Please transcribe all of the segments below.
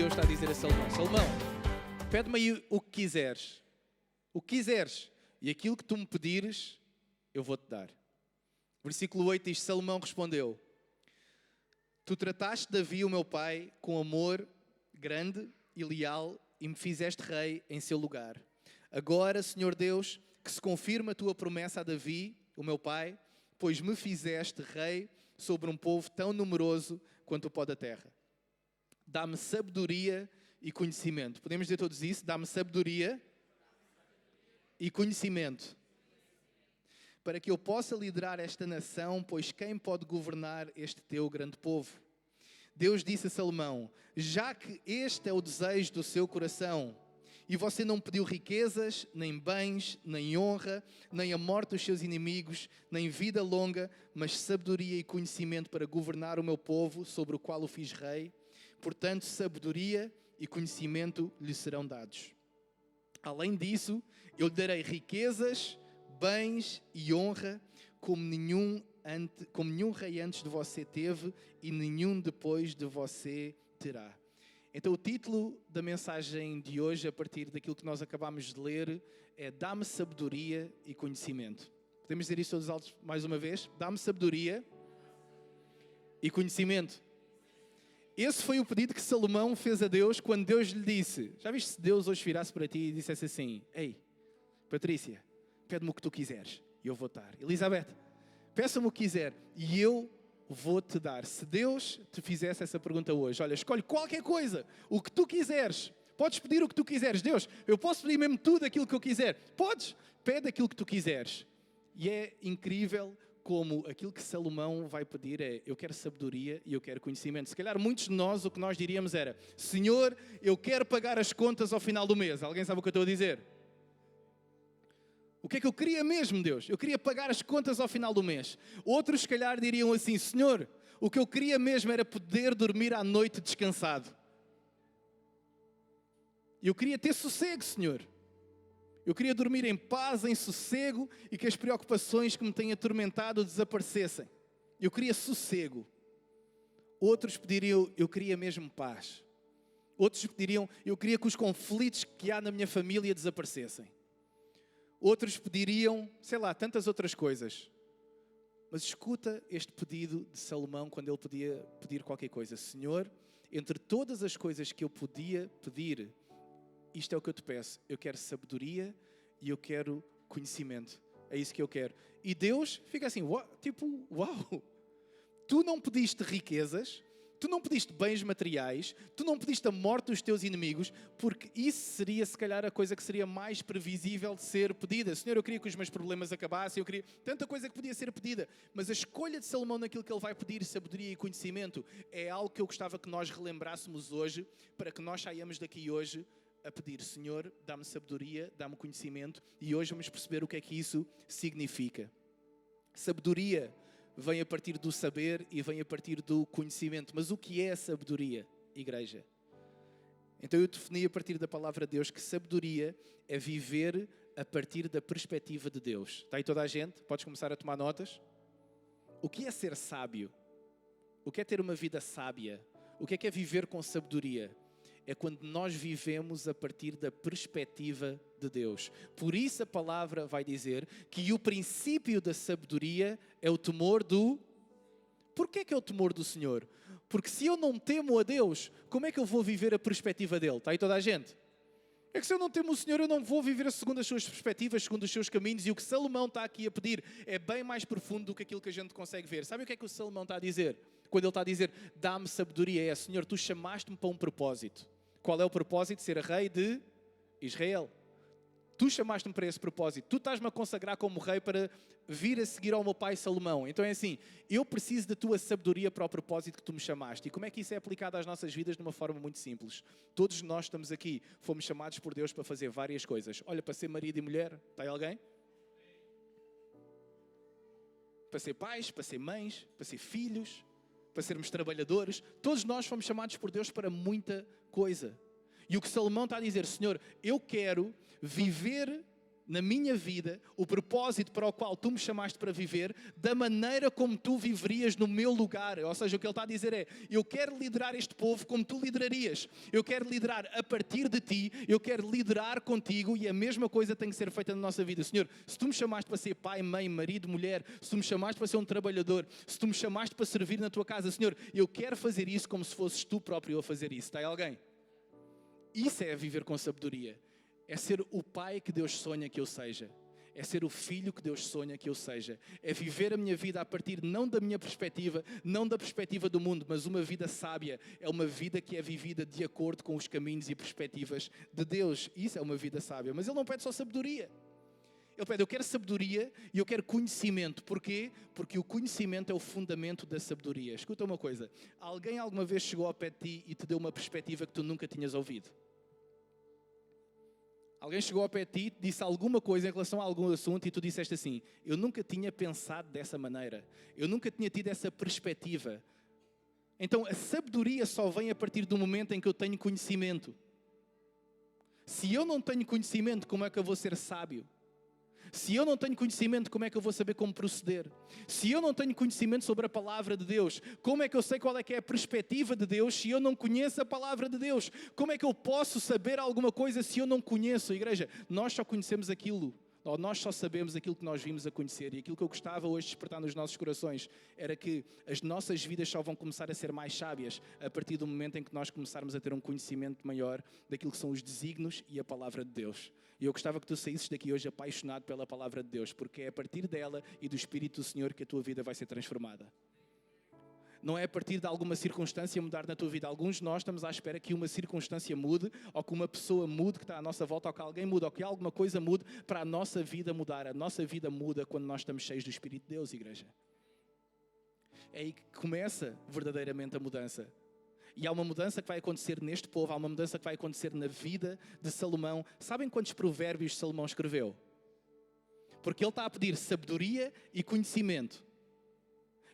Deus está a dizer a Salomão: Salomão, pede-me aí o que quiseres. O que quiseres. E aquilo que tu me pedires, eu vou-te dar. Versículo 8 diz: Salomão respondeu: Tu trataste Davi, o meu pai, com amor grande e leal e me fizeste rei em seu lugar. Agora, Senhor Deus, que se confirme a tua promessa a Davi, o meu pai, pois me fizeste rei sobre um povo tão numeroso quanto o pó da terra. Dá-me sabedoria e conhecimento. Podemos dizer todos isso? Dá-me sabedoria e conhecimento, para que eu possa liderar esta nação, pois quem pode governar este teu grande povo? Deus disse a Salomão: já que este é o desejo do seu coração, e você não pediu riquezas, nem bens, nem honra, nem a morte dos seus inimigos, nem vida longa, mas sabedoria e conhecimento para governar o meu povo, sobre o qual o fiz rei, portanto, sabedoria e conhecimento lhe serão dados. Além disso, eu lhe darei riquezas, bens e honra, como nenhum rei antes de você teve e nenhum depois de você terá. Então o título da mensagem de hoje, a partir daquilo que nós acabámos de ler, é Dá-me sabedoria e conhecimento. Podemos dizer isso todos altos mais uma vez? Dá-me sabedoria e conhecimento. Esse foi o pedido que Salomão fez a Deus quando Deus lhe disse: já viste se Deus hoje virasse para ti e dissesse assim: Ei, Patrícia, pede-me o que tu quiseres e eu vou dar. Elizabeth, peça-me o que quiser e eu vou-te dar. Se Deus te fizesse essa pergunta hoje: olha, escolhe qualquer coisa, o que tu quiseres. Podes pedir o que tu quiseres. Deus, eu posso pedir mesmo tudo aquilo que eu quiser. Podes, pede aquilo que tu quiseres. E é incrível como aquilo que Salomão vai pedir é: eu quero sabedoria e eu quero conhecimento. Se calhar muitos de nós o que nós diríamos era: Senhor, eu quero pagar as contas ao final do mês. Alguém sabe o que eu estou a dizer? O que é que eu queria mesmo, Deus? Eu queria pagar as contas ao final do mês. Outros, se calhar, diriam assim: Senhor, o que eu queria mesmo era poder dormir à noite descansado. Eu queria ter sossego, Senhor. Eu queria dormir em paz, em sossego e que as preocupações que me têm atormentado desaparecessem. Eu queria sossego. Outros pediriam: eu queria mesmo paz. Outros pediriam: eu queria que os conflitos que há na minha família desaparecessem. Outros pediriam, sei lá, tantas outras coisas. Mas escuta este pedido de Salomão quando ele podia pedir qualquer coisa: Senhor, entre todas as coisas que eu podia pedir, isto é o que eu te peço. Eu quero sabedoria e eu quero conhecimento. É isso que eu quero. E Deus fica assim, tipo, uau! Tu não pediste riquezas, tu não pediste bens materiais, tu não pediste a morte dos teus inimigos, porque isso seria, se calhar, a coisa que seria mais previsível de ser pedida. Senhor, eu queria que os meus problemas acabassem, eu queria tanta coisa que podia ser pedida. Mas a escolha de Salomão naquilo que ele vai pedir, sabedoria e conhecimento, é algo que eu gostava que nós relembrássemos hoje, para que nós saiamos daqui hoje a pedir: Senhor, dá-me sabedoria, dá-me conhecimento, e hoje vamos perceber o que é que isso significa. Sabedoria vem a partir do saber e vem a partir do conhecimento. Mas o que é a sabedoria, igreja? Então eu defini a partir da palavra de Deus que sabedoria é viver a partir da perspectiva de Deus. Está aí toda a gente? Podes começar a tomar notas? O que é ser sábio? O que é ter uma vida sábia? O que é viver com sabedoria? É quando nós vivemos a partir da perspectiva de Deus. Por isso a palavra vai dizer que o princípio da sabedoria é o temor do... Porquê que é o temor do Senhor? Porque se eu não temo a Deus, como é que eu vou viver a perspectiva dele? Está aí toda a gente? É que se eu não temo o Senhor, eu não vou viver segundo as suas perspectivas, segundo os seus caminhos. E o que Salomão está aqui a pedir é bem mais profundo do que aquilo que a gente consegue ver. Sabe o que é que o Salomão está a dizer? Quando ele está a dizer, dá-me sabedoria, é: Senhor, tu chamaste-me para um propósito. Qual é o propósito? Ser rei de Israel. Tu chamaste-me para esse propósito. Tu estás-me a consagrar como rei para vir a seguir ao meu pai Salomão. Então é assim, eu preciso da tua sabedoria para o propósito que tu me chamaste. E como é que isso é aplicado às nossas vidas? De uma forma muito simples. Todos nós estamos aqui, fomos chamados por Deus para fazer várias coisas. Olha, para ser marido e mulher, está aí alguém? Para ser pais, para ser mães, para ser filhos, para sermos trabalhadores. Todos nós fomos chamados por Deus para muita coisa. E o que Salomão está a dizer: Senhor, eu quero viver na minha vida, o propósito para o qual tu me chamaste para viver, da maneira como tu viverias no meu lugar. Ou seja, o que ele está a dizer é, eu quero liderar este povo como tu liderarias. Eu quero liderar a partir de ti, eu quero liderar contigo e a mesma coisa tem que ser feita na nossa vida. Senhor, se tu me chamaste para ser pai, mãe, marido, mulher, se tu me chamaste para ser um trabalhador, se tu me chamaste para servir na tua casa, Senhor, eu quero fazer isso como se fosses tu próprio a fazer isso. Está aí alguém? Isso é viver com sabedoria. É ser o pai que Deus sonha que eu seja. É ser o filho que Deus sonha que eu seja. É viver a minha vida a partir não da minha perspectiva, não da perspectiva do mundo, mas uma vida sábia. É uma vida que é vivida de acordo com os caminhos e perspectivas de Deus. Isso é uma vida sábia. Mas Ele não pede só sabedoria. Ele pede, eu quero sabedoria e eu quero conhecimento. Porquê? Porque o conhecimento é o fundamento da sabedoria. Escuta uma coisa. Alguém alguma vez chegou ao pé de ti e te deu uma perspectiva que tu nunca tinhas ouvido? Alguém chegou ao pé de ti, disse alguma coisa em relação a algum assunto e tu disseste assim, eu nunca tinha pensado dessa maneira, eu nunca tinha tido essa perspectiva. Então a sabedoria só vem a partir do momento em que eu tenho conhecimento. Se eu não tenho conhecimento, como é que eu vou ser sábio? Se eu não tenho conhecimento, como é que eu vou saber como proceder? Se eu não tenho conhecimento sobre a palavra de Deus, como é que eu sei qual é que é a perspectiva de Deus se eu não conheço a palavra de Deus? Como é que eu posso saber alguma coisa se eu não conheço? Igreja, nós só conhecemos aquilo, ou nós só sabemos aquilo que nós vimos a conhecer. E aquilo que eu gostava hoje de despertar nos nossos corações era que as nossas vidas só vão começar a ser mais sábias a partir do momento em que nós começarmos a ter um conhecimento maior daquilo que são os desígnios e a palavra de Deus. E eu gostava que tu saísses daqui hoje apaixonado pela palavra de Deus, porque é a partir dela e do Espírito do Senhor que a tua vida vai ser transformada. Não é a partir de alguma circunstância mudar na tua vida. Alguns de nós estamos à espera que uma circunstância mude, ou que uma pessoa mude que está à nossa volta, ou que alguém mude, ou que alguma coisa mude para a nossa vida mudar. A nossa vida muda quando nós estamos cheios do Espírito de Deus, igreja. É aí que começa verdadeiramente a mudança. E há uma mudança que vai acontecer neste povo, há uma mudança que vai acontecer na vida de Salomão. Sabem quantos provérbios Salomão escreveu? Porque ele está a pedir sabedoria e conhecimento.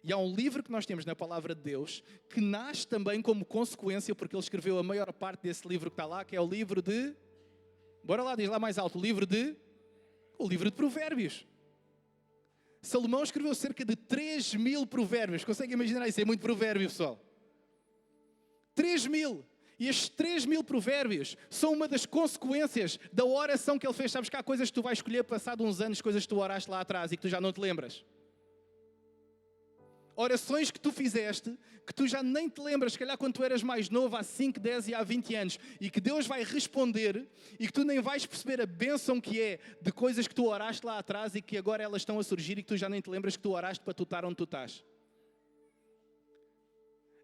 E há um livro que nós temos na Palavra de Deus que nasce também como consequência, porque ele escreveu a maior parte desse livro que está lá, que é o livro de... Bora lá, diz lá mais alto, o livro de Provérbios. Salomão escreveu cerca de 3.000 provérbios. Consegue imaginar isso? É muito provérbio, pessoal. 3.000. E estes 3.000 provérbios são uma das consequências da oração que ele fez. Sabes que há coisas que tu vais escolher passado uns anos, coisas que tu oraste lá atrás e que tu já não te lembras. Orações que tu fizeste, que tu já nem te lembras, se calhar quando tu eras mais novo, há 5, 10 e há 20 anos, e que Deus vai responder e que tu nem vais perceber a bênção que é de coisas que tu oraste lá atrás e que agora elas estão a surgir e que tu já nem te lembras que tu oraste para tu estar onde tu estás.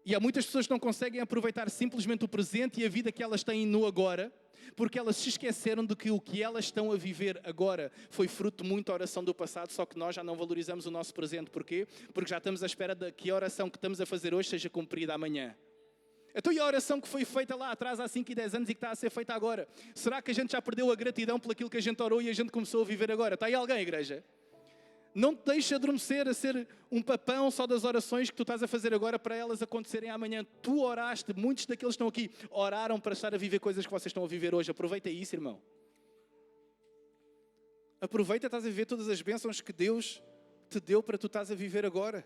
E há muitas pessoas que não conseguem aproveitar simplesmente o presente e a vida que elas têm no agora, porque elas se esqueceram de que o que elas estão a viver agora foi fruto de muita oração do passado, só que nós já não valorizamos o nosso presente. Porquê? Porque já estamos à espera de que a oração que estamos a fazer hoje seja cumprida amanhã. Então e a oração que foi feita lá atrás há 5 e 10 anos e que está a ser feita agora? Será que a gente já perdeu a gratidão por aquilo que a gente orou e a gente começou a viver agora? Está aí alguém, igreja? Não te deixes adormecer a ser um papão só das orações que tu estás a fazer agora para elas acontecerem amanhã. Tu oraste, muitos daqueles que estão aqui oraram para estar a viver coisas que vocês estão a viver hoje. Aproveita isso, irmão. Aproveita, estás a viver todas as bênçãos que Deus te deu para tu estás a viver agora.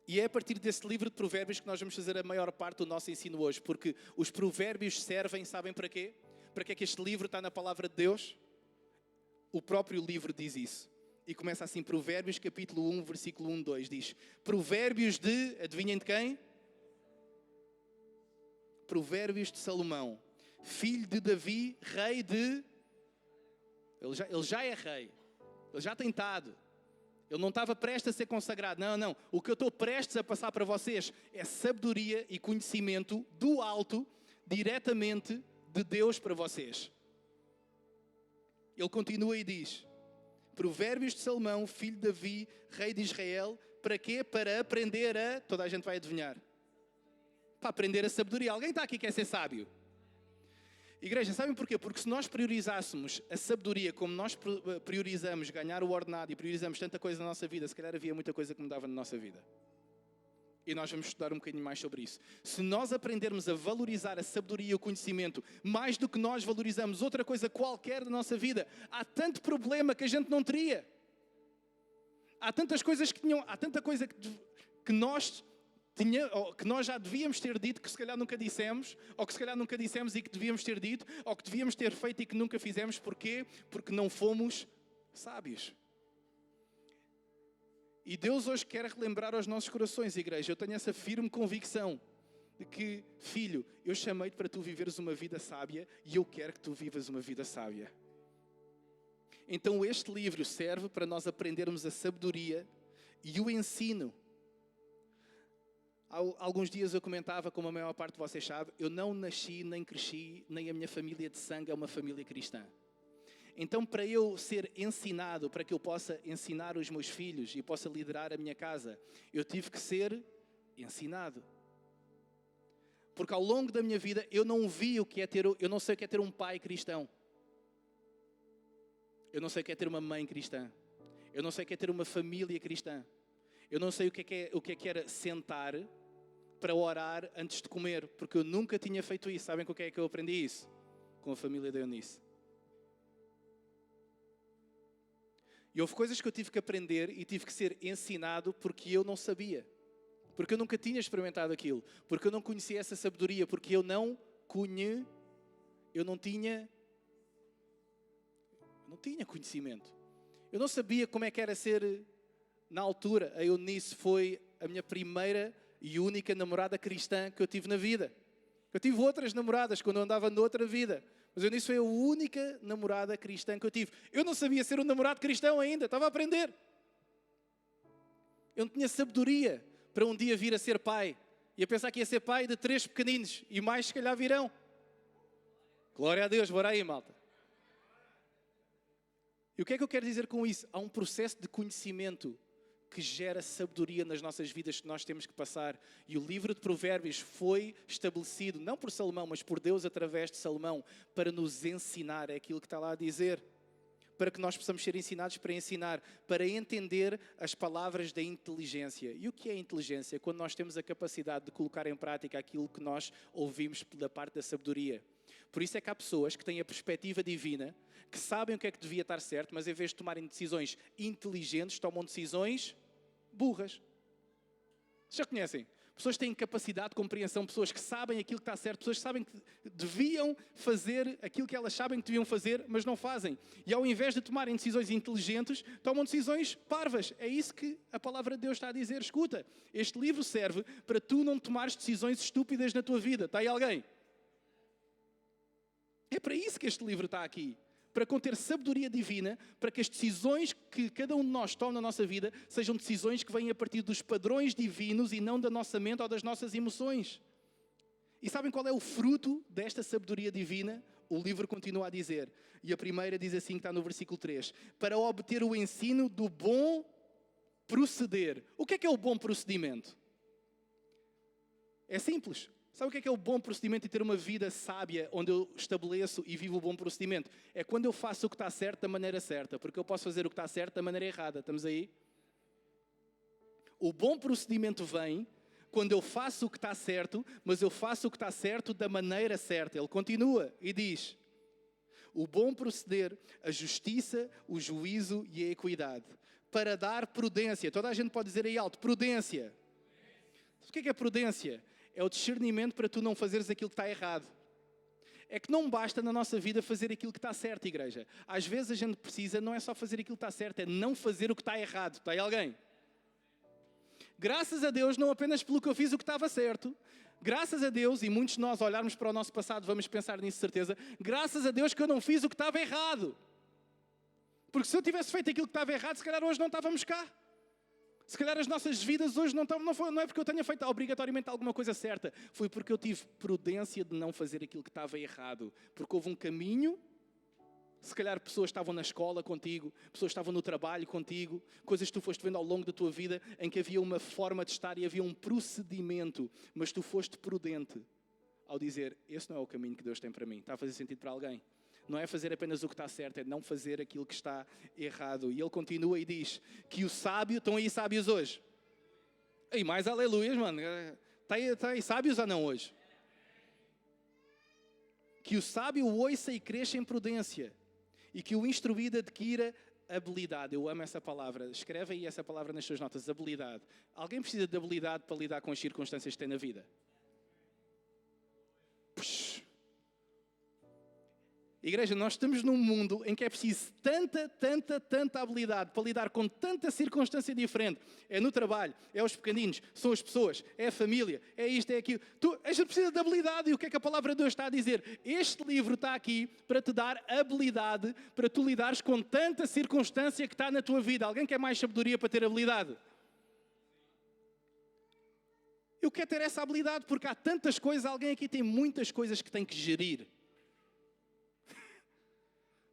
E é a partir desse livro de provérbios que nós vamos fazer a maior parte do nosso ensino hoje. Porque os provérbios servem, sabem para quê? Para que é que este livro está na palavra de Deus? O próprio livro diz isso. E começa assim, Provérbios capítulo 1, versículo 1, 2, diz, Provérbios de, adivinhem de quem? Provérbios de Salomão, filho de Davi, rei de... Ele já é rei, ele já tem estado, ele não estava prestes a ser consagrado, não. O que eu estou prestes a passar para vocês é sabedoria e conhecimento do alto, diretamente de Deus para vocês. Ele continua e diz... Provérbios de Salomão, filho de Davi, rei de Israel. Para quê? Para aprender a... Toda a gente vai adivinhar. Para aprender a sabedoria. Alguém está aqui que quer ser sábio? Igreja, sabem porquê? Porque se nós priorizássemos a sabedoria como nós priorizamos ganhar o ordenado e priorizamos tanta coisa na nossa vida, se calhar havia muita coisa que mudava na nossa vida. E nós vamos estudar um bocadinho mais sobre isso. Se nós aprendermos a valorizar a sabedoria e o conhecimento mais do que nós valorizamos outra coisa qualquer da nossa vida, há tanto problema que a gente não teria. Há tantas coisas há tanta coisa que nós já devíamos ter dito que se calhar nunca dissemos, ou que se calhar nunca dissemos e que devíamos ter dito, ou que devíamos ter feito e que nunca fizemos. Porquê? Porque não fomos sábios. E Deus hoje quer relembrar aos nossos corações, igreja. Eu tenho essa firme convicção de que, filho, eu chamei-te para tu viveres uma vida sábia e eu quero que tu vivas uma vida sábia. Então este livro serve para nós aprendermos a sabedoria e o ensino. Há alguns dias eu comentava, como a maior parte de vocês sabe, eu não nasci, nem cresci, nem a minha família de sangue é uma família cristã. Então, para eu ser ensinado, para que eu possa ensinar os meus filhos e possa liderar a minha casa, eu tive que ser ensinado. Porque ao longo da minha vida, eu não sei o que é ter um pai cristão. Eu não sei o que é ter uma mãe cristã. Eu não sei o que é ter uma família cristã. Eu não sei o que era sentar para orar antes de comer, porque eu nunca tinha feito isso. Sabem com o que é que eu aprendi isso? Com a família da Eunice. E houve coisas que eu tive que aprender e tive que ser ensinado porque eu não sabia. Porque eu nunca tinha experimentado aquilo. Porque eu não conhecia essa sabedoria. Porque eu não tinha conhecimento. Eu não sabia como é que era ser, na altura, a Eunice foi a minha primeira e única namorada cristã que eu tive na vida. Eu tive outras namoradas quando eu andava noutra vida. Mas a Eunice foi a única namorada cristã que eu tive. Eu não sabia ser um namorado cristão ainda, estava a aprender. Eu não tinha sabedoria para um dia vir a ser pai. Ia pensar que ia ser pai de 3 pequeninos e mais se calhar virão. Glória a Deus, bora aí, malta. E o que é que eu quero dizer com isso? Há um processo de conhecimento que gera sabedoria nas nossas vidas que nós temos que passar. E o livro de Provérbios foi estabelecido, não por Salomão, mas por Deus através de Salomão, para nos ensinar, é aquilo que está lá a dizer. Para que nós possamos ser ensinados para ensinar, para entender as palavras da inteligência. E o que é inteligência? Quando nós temos a capacidade de colocar em prática aquilo que nós ouvimos da parte da sabedoria. Por isso é que há pessoas que têm a perspectiva divina, que sabem o que é que devia estar certo, mas em vez de tomarem decisões inteligentes, tomam decisões burras. Vocês já conhecem? Pessoas que têm capacidade de compreensão, pessoas que sabem aquilo que está certo, pessoas que sabem que deviam fazer aquilo que elas sabem que deviam fazer, mas não fazem. E ao invés de tomarem decisões inteligentes, tomam decisões parvas. É isso que a palavra de Deus está a dizer. Escuta, este livro serve para tu não tomares decisões estúpidas na tua vida. Está aí alguém? É para isso que este livro está aqui. Para conter sabedoria divina, para que as decisões que cada um de nós toma na nossa vida sejam decisões que vêm a partir dos padrões divinos e não da nossa mente ou das nossas emoções. E sabem qual é o fruto desta sabedoria divina? O livro continua a dizer, e a primeira diz assim, que está no versículo 3, para obter o ensino do bom proceder. O que é o bom procedimento? É simples. Sabe o que é o bom procedimento e ter uma vida sábia onde eu estabeleço e vivo o bom procedimento? É quando eu faço o que está certo da maneira certa, porque eu posso fazer o que está certo da maneira errada. Estamos aí? O bom procedimento vem quando eu faço o que está certo, mas eu faço o que está certo da maneira certa. Ele continua e diz, o bom proceder, a justiça, o juízo e a equidade, para dar prudência. Toda a gente pode dizer aí alto, prudência. O que é prudência? É o discernimento para tu não fazeres aquilo que está errado. É que não basta na nossa vida fazer aquilo que está certo, igreja. Às vezes a gente precisa, não é só fazer aquilo que está certo, é não fazer o que está errado. Está aí alguém? Graças a Deus, não apenas pelo que eu fiz o que estava certo. Graças a Deus, e muitos de nós olharmos para o nosso passado, vamos pensar nisso de certeza. Graças a Deus que eu não fiz o que estava errado. Porque se eu tivesse feito aquilo que estava errado, se calhar hoje não estávamos cá. Se calhar as nossas vidas hoje não é porque eu tenha feito obrigatoriamente alguma coisa certa. Foi porque eu tive prudência de não fazer aquilo que estava errado. Porque houve um caminho. Se calhar pessoas estavam na escola contigo, pessoas estavam no trabalho contigo, coisas que tu foste vendo ao longo da tua vida em que havia uma forma de estar e havia um procedimento. Mas tu foste prudente ao dizer, esse não é o caminho que Deus tem para mim. Está a fazer sentido para alguém? Não é fazer apenas o que está certo, é não fazer aquilo que está errado. E ele continua e diz que o sábio, estão aí sábios hoje? E mais aleluias, mano. Tá aí sábios ou não hoje? Que o sábio ouça e cresça em prudência, e que o instruído adquira habilidade. Eu amo essa palavra. Escreve aí essa palavra nas suas notas, habilidade. Alguém precisa de habilidade para lidar com as circunstâncias que tem na vida? Puxa. Igreja, nós estamos num mundo em que é preciso tanta habilidade para lidar com tanta circunstância diferente. É no trabalho, é os pequeninos, são as pessoas, é a família, é isto, é aquilo. A gente precisa de habilidade. E o que é que a palavra de Deus está a dizer? Este livro está aqui para te dar habilidade, para tu lidares com tanta circunstância que está na tua vida. Alguém quer mais sabedoria para ter habilidade? Eu quero ter essa habilidade porque há tantas coisas. Alguém aqui tem muitas coisas que tem que gerir.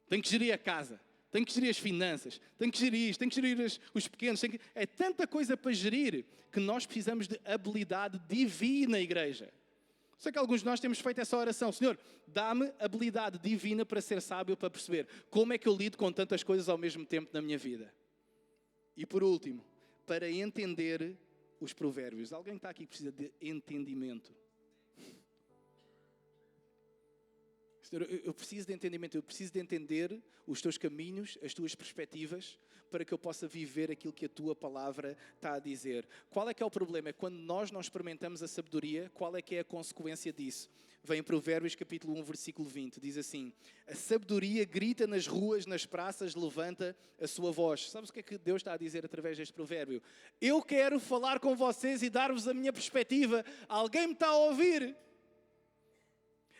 Tem que gerir a casa, tem que gerir as finanças, tem que gerir isto, tem que gerir os pequenos. É tanta coisa para gerir que nós precisamos de habilidade divina, igreja. Sei que alguns de nós temos feito essa oração. Senhor, dá-me habilidade divina para ser sábio, para perceber como é que eu lido com tantas coisas ao mesmo tempo na minha vida. E por último, para entender os provérbios. Alguém está aqui que precisa de entendimento. Senhor, eu preciso de entendimento, eu preciso de entender os teus caminhos, as tuas perspectivas, para que eu possa viver aquilo que a tua palavra está a dizer. Qual é que é o problema? É quando nós não experimentamos a sabedoria, qual é que é a consequência disso? Vem em Provérbios capítulo 1, versículo 20, diz assim: a sabedoria grita nas ruas, nas praças, levanta a sua voz. Sabes o que é que Deus está a dizer através deste provérbio? Eu quero falar com vocês e dar-vos a minha perspectiva. Alguém me está a ouvir?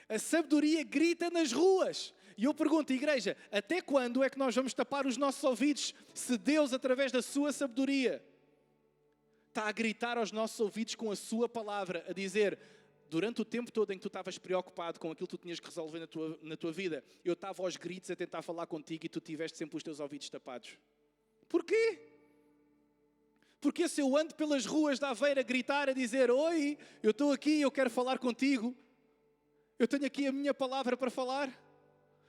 A sabedoria grita nas ruas. E eu pergunto, igreja, até quando é que nós vamos tapar os nossos ouvidos se Deus, através da sua sabedoria, está a gritar aos nossos ouvidos com a sua palavra, a dizer, durante o tempo todo em que tu estavas preocupado com aquilo que tu tinhas que resolver na tua vida, eu estava aos gritos a tentar falar contigo e tu tiveste sempre os teus ouvidos tapados. Porquê? Porque se eu ando pelas ruas da Aveira a gritar, a dizer, oi, eu estou aqui, eu quero falar contigo, eu tenho aqui a minha palavra para falar.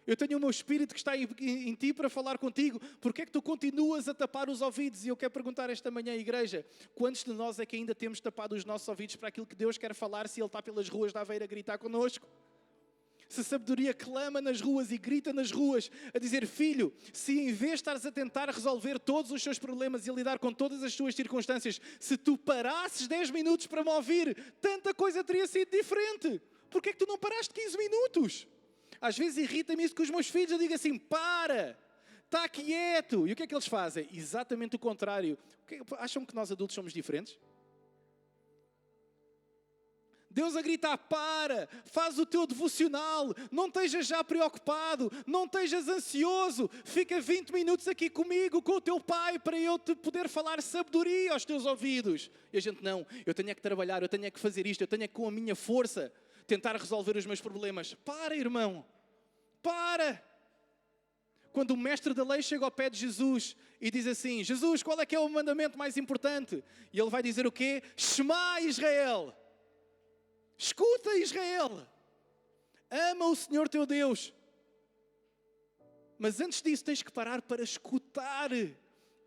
Eu tenho o meu Espírito que está em ti para falar contigo. Porquê é que tu continuas a tapar os ouvidos? E eu quero perguntar esta manhã, igreja, quantos de nós é que ainda temos tapado os nossos ouvidos para aquilo que Deus quer falar se Ele está pelas ruas da Aveira a gritar connosco? Se a sabedoria clama nas ruas e grita nas ruas a dizer, filho, se em vez de estares a tentar resolver todos os seus problemas e a lidar com todas as suas circunstâncias, se tu parasses 10 minutos para me ouvir, tanta coisa teria sido diferente. Porquê é que tu não paraste 15 minutos? Às vezes irrita-me isso com os meus filhos. Eu digo assim, para, está quieto. E o que é que eles fazem? Exatamente o contrário. Acham que nós adultos somos diferentes? Deus a gritar, para, faz o teu devocional, não estejas já preocupado, não estejas ansioso, fica 20 minutos aqui comigo, com o teu pai, para eu te poder falar sabedoria aos teus ouvidos. E a gente, não, eu tenho é que trabalhar, eu tenho é que fazer isto, eu tenho é que com a minha força tentar resolver os meus problemas. Para, irmão, para. Quando o mestre da lei chega ao pé de Jesus e diz assim, Jesus, qual é que é o mandamento mais importante? E ele vai dizer o quê? Shema Israel. Escuta, Israel. Ama o Senhor teu Deus. Mas antes disso tens que parar para escutar.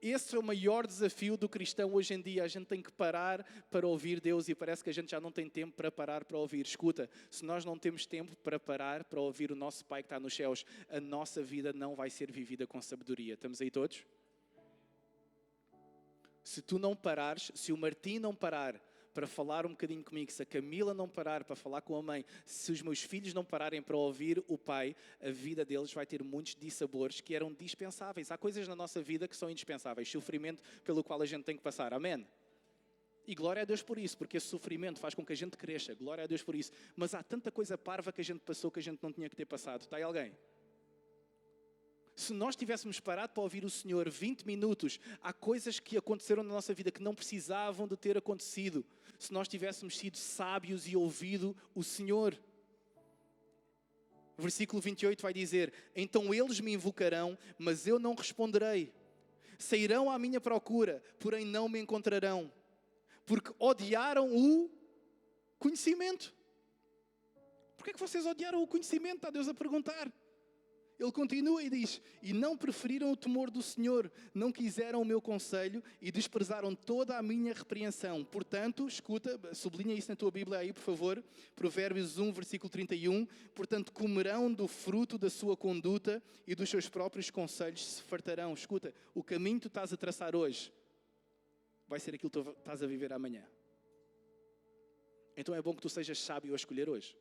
Esse é o maior desafio do cristão hoje em dia. A gente tem que parar para ouvir Deus e parece que a gente já não tem tempo para parar para ouvir. Escuta, se nós não temos tempo para parar para ouvir o nosso Pai que está nos céus, a nossa vida não vai ser vivida com sabedoria. Estamos aí todos? Se tu não parares, se o Martim não parar para falar um bocadinho comigo, se a Camila não parar para falar com a mãe, se os meus filhos não pararem para ouvir o pai, a vida deles vai ter muitos dissabores que eram dispensáveis. Há coisas na nossa vida que são indispensáveis, sofrimento pelo qual a gente tem que passar, amém? E glória a Deus por isso, porque esse sofrimento faz com que a gente cresça, glória a Deus por isso. Mas há tanta coisa parva que a gente passou que a gente não tinha que ter passado. Está aí alguém? Se nós tivéssemos parado para ouvir o Senhor 20 minutos, há coisas que aconteceram na nossa vida que não precisavam de ter acontecido. Se nós tivéssemos sido sábios e ouvido o Senhor. Versículo 28 vai dizer, então eles me invocarão, mas eu não responderei. Sairão à minha procura, porém não me encontrarão. Porque odiaram o conhecimento. Por que é que vocês odiaram o conhecimento? Está Deus a perguntar. Ele continua e diz: e não preferiram o temor do Senhor, não quiseram o meu conselho e desprezaram toda a minha repreensão. Portanto, escuta, sublinha isso na tua Bíblia aí, por favor, Provérbios 1, versículo 31. Portanto, comerão do fruto da sua conduta e dos seus próprios conselhos se fartarão. Escuta, o caminho que tu estás a traçar hoje vai ser aquilo que tu estás a viver amanhã. Então é bom que tu sejas sábio a escolher hoje.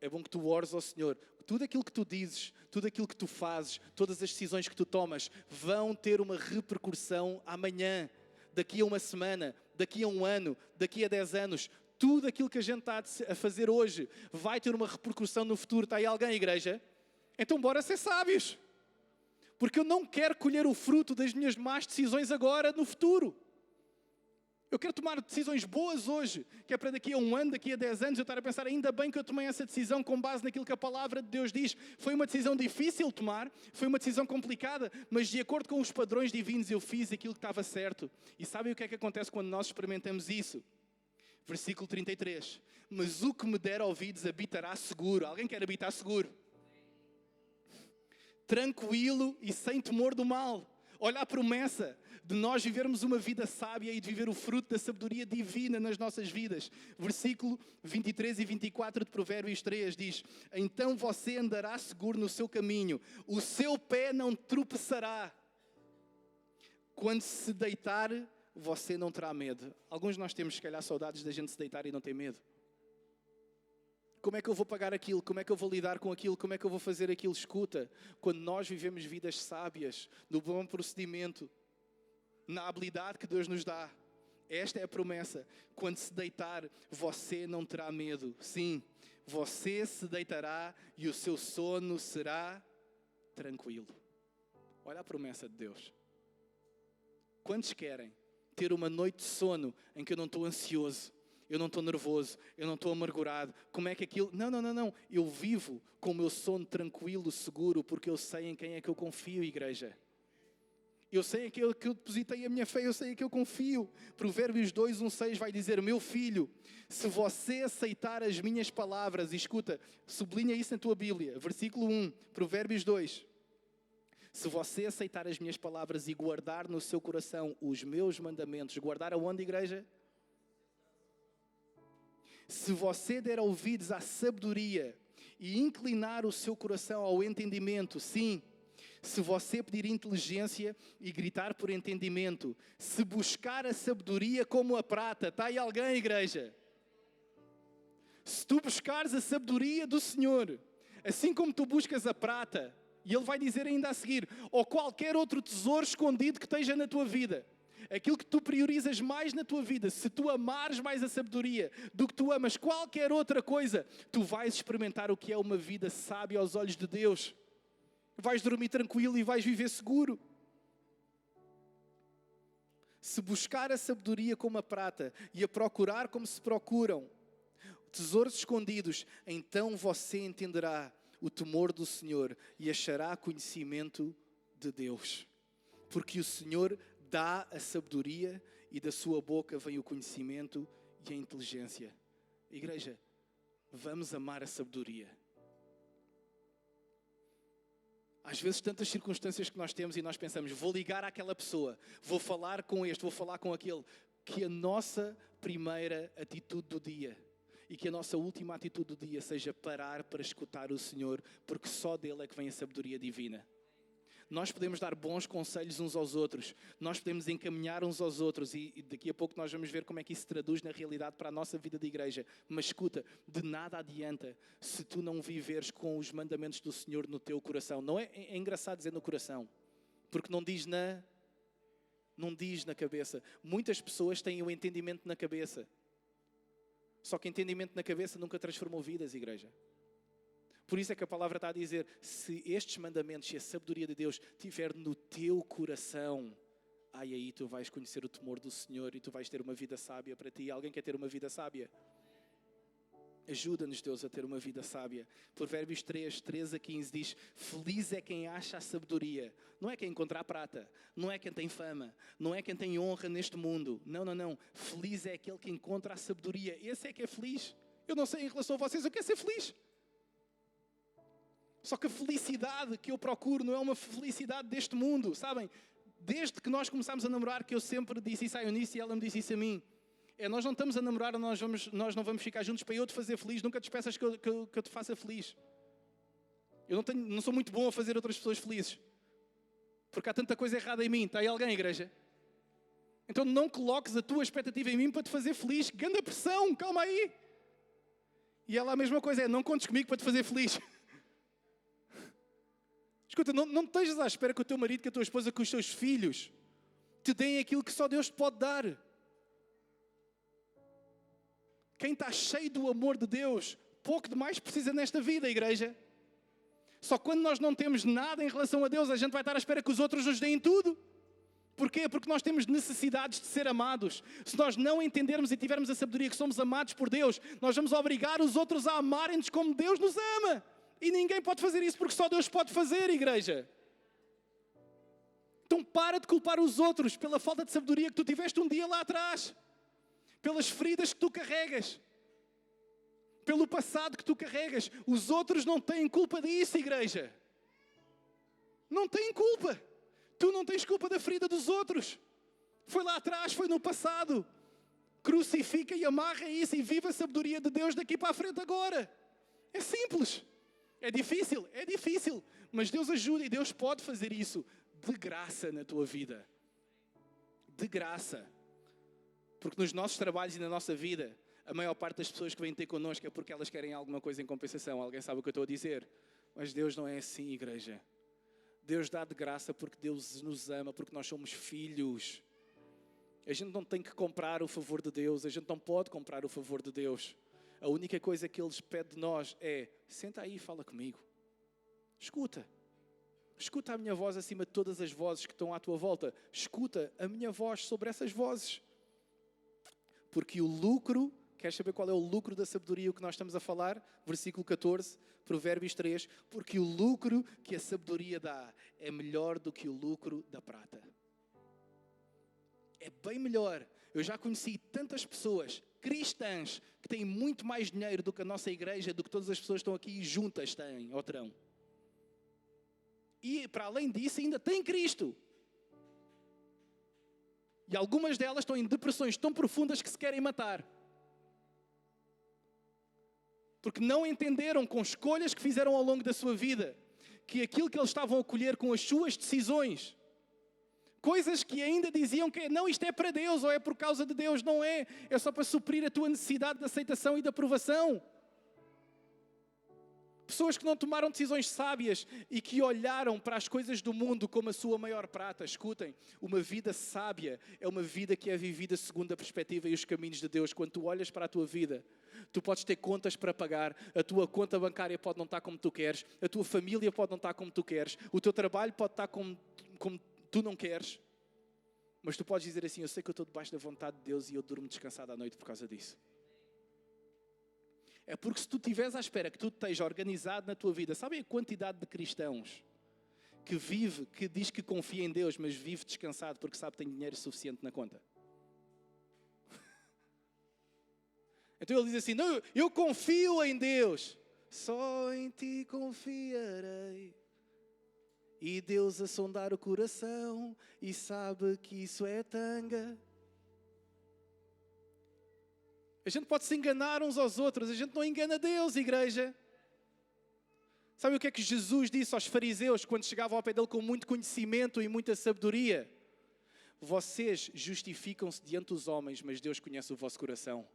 É bom que tu ores ao Senhor. Tudo aquilo que tu dizes, tudo aquilo que tu fazes, todas as decisões que tu tomas vão ter uma repercussão amanhã, daqui a uma semana, daqui a um ano, daqui a 10 anos. Tudo aquilo que a gente está a fazer hoje vai ter uma repercussão no futuro. Está aí alguém, igreja? Então bora ser sábios. Porque eu não quero colher o fruto das minhas más decisões agora, no futuro. Eu quero tomar decisões boas hoje, que é para daqui a um ano, daqui a 10 anos, eu estar a pensar, ainda bem que eu tomei essa decisão com base naquilo que a palavra de Deus diz. Foi uma decisão difícil de tomar, foi uma decisão complicada, mas de acordo com os padrões divinos eu fiz aquilo que estava certo. E sabem o que é que acontece quando nós experimentamos isso? Versículo 33. Mas o que me der ouvidos habitará seguro. Alguém quer habitar seguro? Tranquilo e sem temor do mal. Olha a promessa de nós vivermos uma vida sábia e de viver o fruto da sabedoria divina nas nossas vidas. Versículo 23 e 24 de Provérbios 3 diz: então você andará seguro no seu caminho, o seu pé não tropeçará. Quando se deitar, você não terá medo. Alguns de nós temos, se calhar, saudades da gente se deitar e não ter medo. Como é que eu vou pagar aquilo? Como é que eu vou lidar com aquilo? Como é que eu vou fazer aquilo? Escuta, quando nós vivemos vidas sábias, no bom procedimento, na habilidade que Deus nos dá, esta é a promessa. Quando se deitar, você não terá medo. Sim, você se deitará e o seu sono será tranquilo. Olha a promessa de Deus. Quantos querem ter uma noite de sono em que eu não estou ansioso? Eu não estou nervoso, eu não estou amargurado. Como é que aquilo... Não. Eu vivo com o meu sono tranquilo, seguro, porque eu sei em quem é que eu confio, igreja. Eu sei em que eu depositei a minha fé, eu sei em que eu confio. Provérbios 2, 1, 6 vai dizer: meu filho, se você aceitar as minhas palavras, e escuta, sublinha isso na tua Bíblia, versículo 1, Provérbios 2. Se você aceitar as minhas palavras e guardar no seu coração os meus mandamentos, guardar aonde, igreja? Se você der ouvidos à sabedoria e inclinar o seu coração ao entendimento, sim. Se você pedir inteligência e gritar por entendimento, se buscar a sabedoria como a prata, está aí alguém, igreja? Se tu buscares a sabedoria do Senhor, assim como tu buscas a prata, e Ele vai dizer ainda a seguir, ou qualquer outro tesouro escondido que esteja na tua vida, aquilo que tu priorizas mais na tua vida, se tu amares mais a sabedoria do que tu amas qualquer outra coisa, tu vais experimentar o que é uma vida sábia aos olhos de Deus. Vais dormir tranquilo e vais viver seguro. Se buscar a sabedoria como a prata e a procurar como se procuram tesouros escondidos, então você entenderá o temor do Senhor e achará conhecimento de Deus. Porque o Senhor dá a sabedoria e da sua boca vem o conhecimento e a inteligência. Igreja, vamos amar a sabedoria. Às vezes tantas circunstâncias que nós temos e nós pensamos, vou ligar àquela pessoa, vou falar com este, vou falar com aquele. Que a nossa primeira atitude do dia e que a nossa última atitude do dia seja parar para escutar o Senhor, porque só dele é que vem a sabedoria divina. Nós podemos dar bons conselhos uns aos outros, nós podemos encaminhar uns aos outros e daqui a pouco nós vamos ver como é que isso se traduz na realidade para a nossa vida de igreja. Mas escuta, de nada adianta se tu não viveres com os mandamentos do Senhor no teu coração. Não é engraçado dizer no coração, porque não diz na cabeça. Muitas pessoas têm o entendimento na cabeça, só que entendimento na cabeça nunca transformou vidas, igreja. Por isso é que a palavra está a dizer, se estes mandamentos e a sabedoria de Deus estiver no teu coração, aí tu vais conhecer o temor do Senhor e tu vais ter uma vida sábia para ti. Alguém quer ter uma vida sábia? Ajuda-nos, Deus, a ter uma vida sábia. Provérbios 3, 13 a 15 diz, feliz é quem acha a sabedoria. Não é quem encontra a prata, não é quem tem fama, não é quem tem honra neste mundo. Não. Feliz é aquele que encontra a sabedoria. Esse é que é feliz. Eu não sei em relação a vocês, eu quero ser feliz. Só que a felicidade que eu procuro não é uma felicidade deste mundo, sabem? Desde que nós começámos a namorar, que eu sempre disse isso à Eunice e ela me disse isso a mim. Nós não estamos a namorar, nós não vamos ficar juntos para eu te fazer feliz, nunca te peças que eu te faça feliz. Eu não sou muito bom a fazer outras pessoas felizes. Porque há tanta coisa errada em mim. Está aí alguém, igreja? Então não coloques a tua expectativa em mim para te fazer feliz. Grande pressão, calma aí. E ela a mesma coisa, não contes comigo para te fazer feliz. Escuta, não estejas à espera que o teu marido, que a tua esposa, que os teus filhos te deem aquilo que só Deus te pode dar. Quem está cheio do amor de Deus, pouco demais precisa nesta vida, igreja. Só quando nós não temos nada em relação a Deus, a gente vai estar à espera que os outros nos deem tudo. Porquê? Porque nós temos necessidades de ser amados. Se nós não entendermos e tivermos a sabedoria que somos amados por Deus, nós vamos obrigar os outros a amarem-nos como Deus nos ama. E ninguém pode fazer isso porque só Deus pode fazer, igreja. Então para de culpar os outros pela falta de sabedoria que tu tiveste um dia lá atrás. Pelas feridas que tu carregas. Pelo passado que tu carregas. Os outros não têm culpa disso, igreja. Não têm culpa. Tu não tens culpa da ferida dos outros. Foi lá atrás, foi no passado. Crucifica e amarra isso e viva a sabedoria de Deus daqui para a frente agora. É simples. É difícil. Mas Deus ajuda e Deus pode fazer isso de graça na tua vida. De graça. Porque nos nossos trabalhos e na nossa vida, a maior parte das pessoas que vêm ter connosco é porque elas querem alguma coisa em compensação. Alguém sabe o que eu estou a dizer? Mas Deus não é assim, igreja. Deus dá de graça porque Deus nos ama, porque nós somos filhos. A gente não tem que comprar o favor de Deus, a gente não pode comprar o favor de Deus. A única coisa que Ele pede de nós é, senta aí e fala comigo. Escuta a minha voz acima de todas as vozes que estão à tua volta. Escuta a minha voz sobre essas vozes. Porque o lucro, queres saber qual é o lucro da sabedoria, o que nós estamos a falar? Versículo 14, Provérbios 3. Porque o lucro que a sabedoria dá é melhor do que o lucro da prata. É bem melhor. Eu já conheci tantas pessoas cristãs que têm muito mais dinheiro do que a nossa igreja, do que todas as pessoas que estão aqui juntas têm, ou terão. E para além disso ainda têm Cristo. E algumas delas estão em depressões tão profundas que se querem matar. Porque não entenderam com escolhas que fizeram ao longo da sua vida, que aquilo que eles estavam a colher com as suas decisões, coisas que ainda diziam que não, isto é para Deus ou é por causa de Deus, não é. É só para suprir a tua necessidade de aceitação e de aprovação. Pessoas que não tomaram decisões sábias e que olharam para as coisas do mundo como a sua maior prata. Escutem, uma vida sábia é uma vida que é vivida segundo a perspectiva e os caminhos de Deus. Quando tu olhas para a tua vida, tu podes ter contas para pagar, a tua conta bancária pode não estar como tu queres, a tua família pode não estar como tu queres, o teu trabalho pode estar como tu não queres, mas tu podes dizer assim, eu sei que eu estou debaixo da vontade de Deus e eu durmo descansado à noite por causa disso. É porque se tu estiveres à espera que tu esteja organizado na tua vida, sabem a quantidade de cristãos que vive, que diz que confia em Deus, mas vive descansado porque sabe que tem dinheiro suficiente na conta? Então ele diz assim, não, eu confio em Deus, só em ti confiarei. E Deus a sondar o coração e sabe que isso é tanga. A gente pode se enganar uns aos outros, a gente não engana Deus, igreja. Sabe o que é que Jesus disse aos fariseus quando chegavam ao pé dele com muito conhecimento e muita sabedoria? Vocês justificam-se diante dos homens, mas Deus conhece o vosso coração.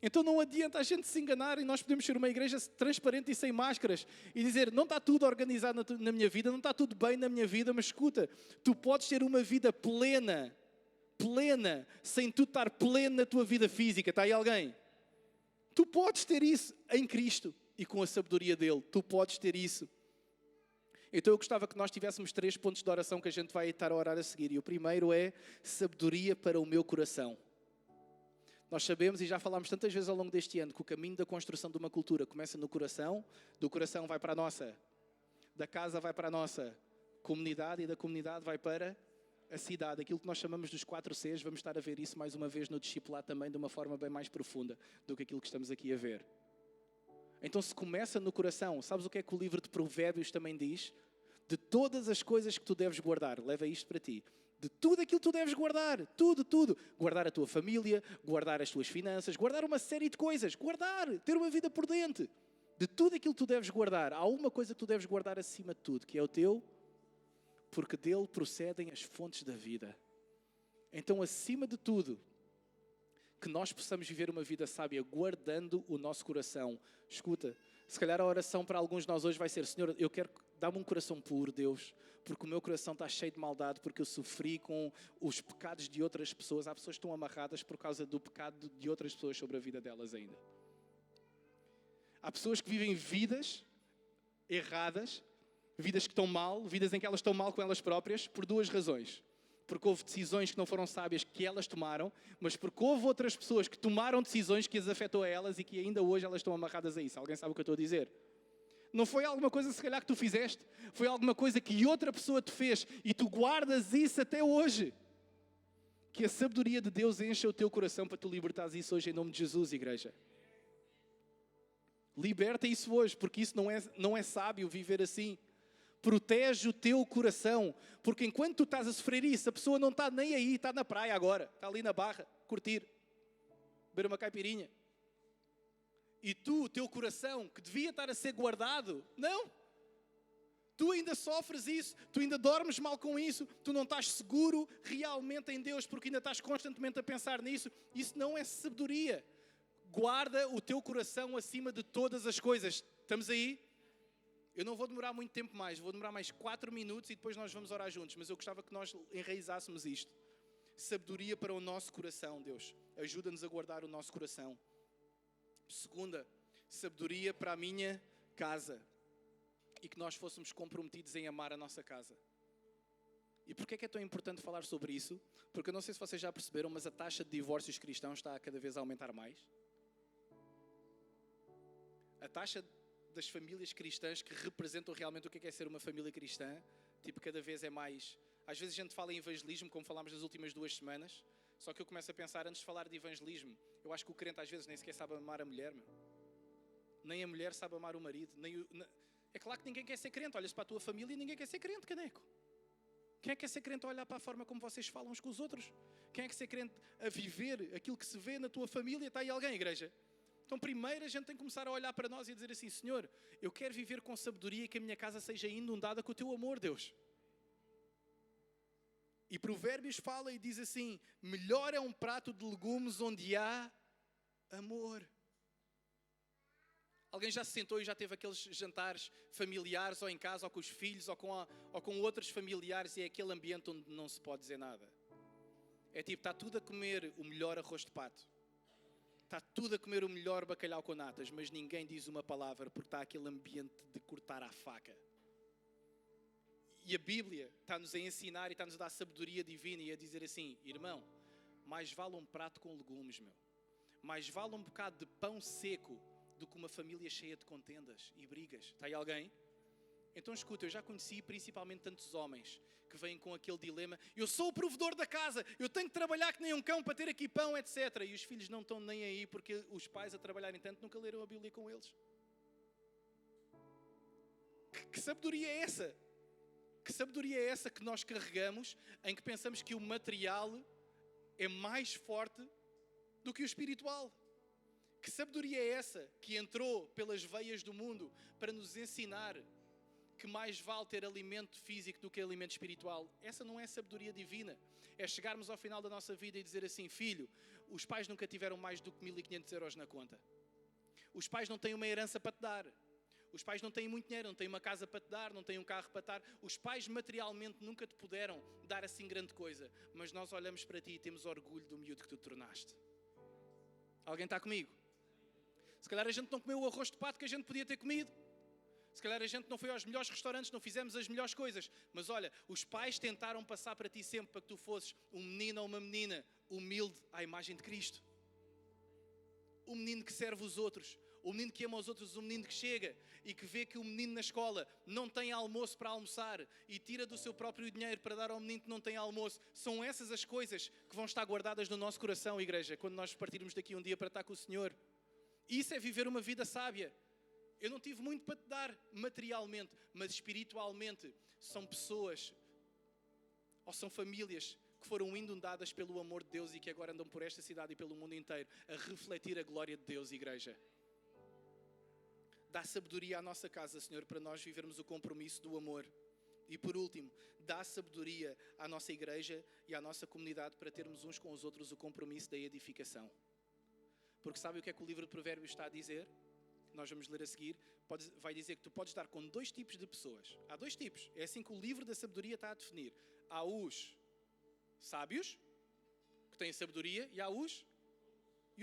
Então não adianta a gente se enganar e nós podemos ser uma igreja transparente e sem máscaras e dizer, não está tudo organizado na minha vida, não está tudo bem na minha vida, mas escuta, tu podes ter uma vida plena, sem tu estar pleno na tua vida física. Está aí alguém? Tu podes ter isso em Cristo e com a sabedoria dele. Tu podes ter isso. Então eu gostava que nós tivéssemos 3 pontos de oração que a gente vai estar a orar a seguir. E o primeiro é sabedoria para o meu coração. Nós sabemos e já falámos tantas vezes ao longo deste ano que o caminho da construção de uma cultura começa no coração, do coração vai para a nossa, da casa vai para a nossa comunidade e da comunidade vai para a cidade, aquilo que nós chamamos dos 4 Cs. Vamos estar a ver isso mais uma vez no discipulado também de uma forma bem mais profunda do que aquilo que estamos aqui a ver. Então se começa no coração, sabes o que é que o livro de Provérbios também diz? De todas as coisas que tu deves guardar, leva isto para ti. De tudo aquilo que tu deves guardar, tudo. Guardar a tua família, guardar as tuas finanças, guardar uma série de coisas. Guardar, ter uma vida prudente. De tudo aquilo que tu deves guardar, há uma coisa que tu deves guardar acima de tudo, que é o teu, porque dele procedem as fontes da vida. Então, acima de tudo, que nós possamos viver uma vida sábia, guardando o nosso coração. Escuta, se calhar a oração para alguns de nós hoje vai ser: Senhor, eu quero, dá-me um coração puro, Deus, porque o meu coração está cheio de maldade, porque eu sofri com os pecados de outras pessoas. Há pessoas que estão amarradas por causa do pecado de outras pessoas sobre a vida delas ainda. Há pessoas que vivem vidas erradas, vidas que estão mal, vidas em que elas estão mal com elas próprias, por duas razões. Porque houve decisões que não foram sábias que elas tomaram, mas porque houve outras pessoas que tomaram decisões que as afetou a elas e que ainda hoje elas estão amarradas a isso. Alguém sabe o que eu estou a dizer? Não foi alguma coisa, se calhar, que tu fizeste. Foi alguma coisa que outra pessoa te fez e tu guardas isso até hoje. Que a sabedoria de Deus encha o teu coração para tu libertares isso hoje em nome de Jesus, igreja. Liberta isso hoje, porque isso não é sábio viver assim. Protege o teu coração, porque enquanto tu estás a sofrer isso, a pessoa não está nem aí, está na praia agora, está ali na barra, curtir, beber uma caipirinha. E tu, o teu coração, que devia estar a ser guardado, não. Tu ainda sofres isso, tu ainda dormes mal com isso, tu não estás seguro realmente em Deus, porque ainda estás constantemente a pensar nisso. Isso não é sabedoria. Guarda o teu coração acima de todas as coisas. Estamos aí? Eu não vou demorar muito tempo mais, vou demorar mais 4 minutos e depois nós vamos orar juntos. Mas eu gostava que nós enraizássemos isto. Sabedoria para o nosso coração, Deus. Ajuda-nos a guardar o nosso coração. Segunda, sabedoria para a minha casa. E que nós fôssemos comprometidos em amar a nossa casa. E porquê é que é tão importante falar sobre isso? Porque eu não sei se vocês já perceberam, mas a taxa de divórcios cristãos está a cada vez a aumentar mais. A taxa das famílias cristãs que representam realmente o que é ser uma família cristã, tipo, cada vez é mais... Às vezes a gente fala em evangelismo, como falámos nas últimas 2 semanas, só que eu começo a pensar, antes de falar de evangelismo, eu acho que o crente às vezes nem sequer sabe amar a mulher, meu. Nem a mulher sabe amar o marido. É claro que ninguém quer ser crente. Olha-se para a tua família e ninguém quer ser crente, caneco. Quem é que quer ser crente a olhar para a forma como vocês falam uns com os outros? Quem é que quer ser crente a viver aquilo que se vê na tua família? Está aí alguém, igreja? Então primeiro a gente tem que começar a olhar para nós e dizer assim: Senhor, eu quero viver com sabedoria e que a minha casa seja inundada com o teu amor, Deus. E Provérbios fala e diz assim: melhor é um prato de legumes onde há amor. Alguém já se sentou e já teve aqueles jantares familiares, ou em casa, ou com os filhos, ou com outros familiares, e é aquele ambiente onde não se pode dizer nada? É tipo, está tudo a comer o melhor arroz de pato. Está tudo a comer o melhor bacalhau com natas, mas ninguém diz uma palavra porque está aquele ambiente de cortar à faca. E a Bíblia está-nos a ensinar e está-nos a dar sabedoria divina e a dizer assim: irmão, mais vale um prato com legumes, meu. Mais vale um bocado de pão seco do que uma família cheia de contendas e brigas. Está aí alguém? Então escuta, eu já conheci principalmente tantos homens que vêm com aquele dilema: eu sou o provedor da casa, eu tenho que trabalhar que nem um cão para ter aqui pão, etc. E os filhos não estão nem aí porque os pais a trabalharem tanto nunca leram a Bíblia com eles. Que sabedoria é essa? Que sabedoria é essa que nós carregamos em que pensamos que o material é mais forte do que o espiritual? Que sabedoria é essa que entrou pelas veias do mundo para nos ensinar que mais vale ter alimento físico do que alimento espiritual? Essa não é sabedoria divina. É chegarmos ao final da nossa vida e dizer assim: filho, os pais nunca tiveram mais do que 1.500 euros na conta. Os pais não têm uma herança para te dar. Os pais não têm muito dinheiro, não têm uma casa para te dar, não têm um carro para te dar. Os pais materialmente nunca te puderam dar assim grande coisa. Mas nós olhamos para ti e temos orgulho do miúdo que tu te tornaste. Alguém está comigo? Se calhar a gente não comeu o arroz de pato que a gente podia ter comido. Se calhar a gente não foi aos melhores restaurantes, não fizemos as melhores coisas. Mas olha, os pais tentaram passar para ti sempre para que tu fosses um menino ou uma menina humilde à imagem de Cristo. Um menino que serve os outros. O menino que ama os outros, o menino que chega e que vê que o menino na escola não tem almoço para almoçar e tira do seu próprio dinheiro para dar ao menino que não tem almoço. São essas as coisas que vão estar guardadas no nosso coração, igreja, quando nós partirmos daqui um dia para estar com o Senhor. Isso é viver uma vida sábia. Eu não tive muito para te dar materialmente, mas espiritualmente são pessoas ou são famílias que foram inundadas pelo amor de Deus e que agora andam por esta cidade e pelo mundo inteiro a refletir a glória de Deus, igreja. Dá sabedoria à nossa casa, Senhor, para nós vivermos o compromisso do amor. E por último, dá sabedoria à nossa igreja e à nossa comunidade para termos uns com os outros o compromisso da edificação. Porque sabe o que é que o livro de Provérbios está a dizer? Nós vamos ler a seguir. Vai dizer que tu podes dar com 2 tipos de pessoas. Há 2 tipos. É assim que o livro da sabedoria está a definir. Há os sábios, que têm sabedoria, e há os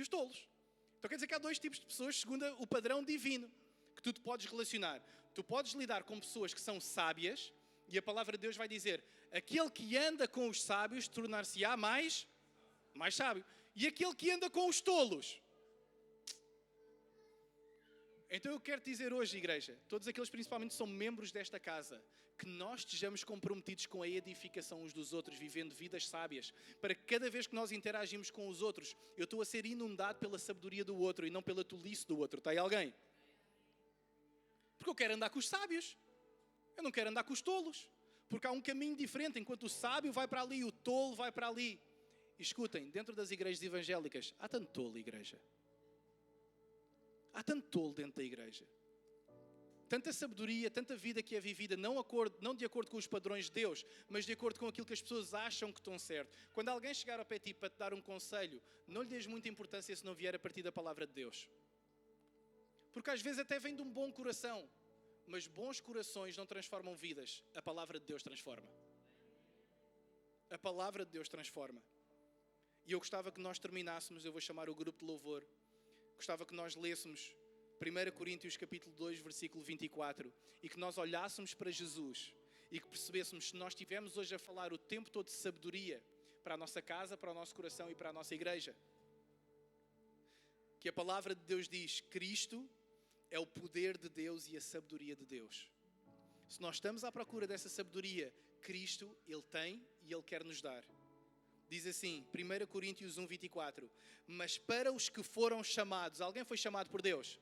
tolos. Então quer dizer que há 2 tipos de pessoas segundo o padrão divino que tu te podes relacionar. Tu podes lidar com pessoas que são sábias, e a palavra de Deus vai dizer: aquele que anda com os sábios tornar-se-á mais sábio. E aquele que anda com os tolos. Então eu quero te dizer hoje, igreja, todos aqueles principalmente que são membros desta casa, que nós estejamos comprometidos com a edificação uns dos outros, vivendo vidas sábias, para que cada vez que nós interagimos com os outros, eu estou a ser inundado pela sabedoria do outro e não pela tolice do outro. Está aí alguém? Porque eu quero andar com os sábios. Eu não quero andar com os tolos. Porque há um caminho diferente. Enquanto o sábio vai para ali, o tolo vai para ali. E escutem, dentro das igrejas evangélicas, há tanto tolo, igreja. Há tanto tolo dentro da igreja. Tanta sabedoria, tanta vida que é vivida, não de acordo com os padrões de Deus, mas de acordo com aquilo que as pessoas acham que estão certo. Quando alguém chegar ao pé de ti para te dar um conselho, não lhe des muita importância se não vier a partir da palavra de Deus. Porque às vezes até vem de um bom coração, mas bons corações não transformam vidas. A palavra de Deus transforma. A palavra de Deus transforma. E eu gostava que nós terminássemos, eu vou chamar o grupo de louvor, gostava que nós lêssemos 1 Coríntios capítulo 2, versículo 24, e que nós olhássemos para Jesus e que percebêssemos, se nós estivermos hoje a falar o tempo todo de sabedoria para a nossa casa, para o nosso coração e para a nossa igreja, que a palavra de Deus diz: Cristo é o poder de Deus e a sabedoria de Deus. Se nós estamos à procura dessa sabedoria, Cristo, Ele tem e Ele quer nos dar. Diz assim, 1 Coríntios 1, 24. Mas para os que foram chamados, alguém foi chamado por Deus?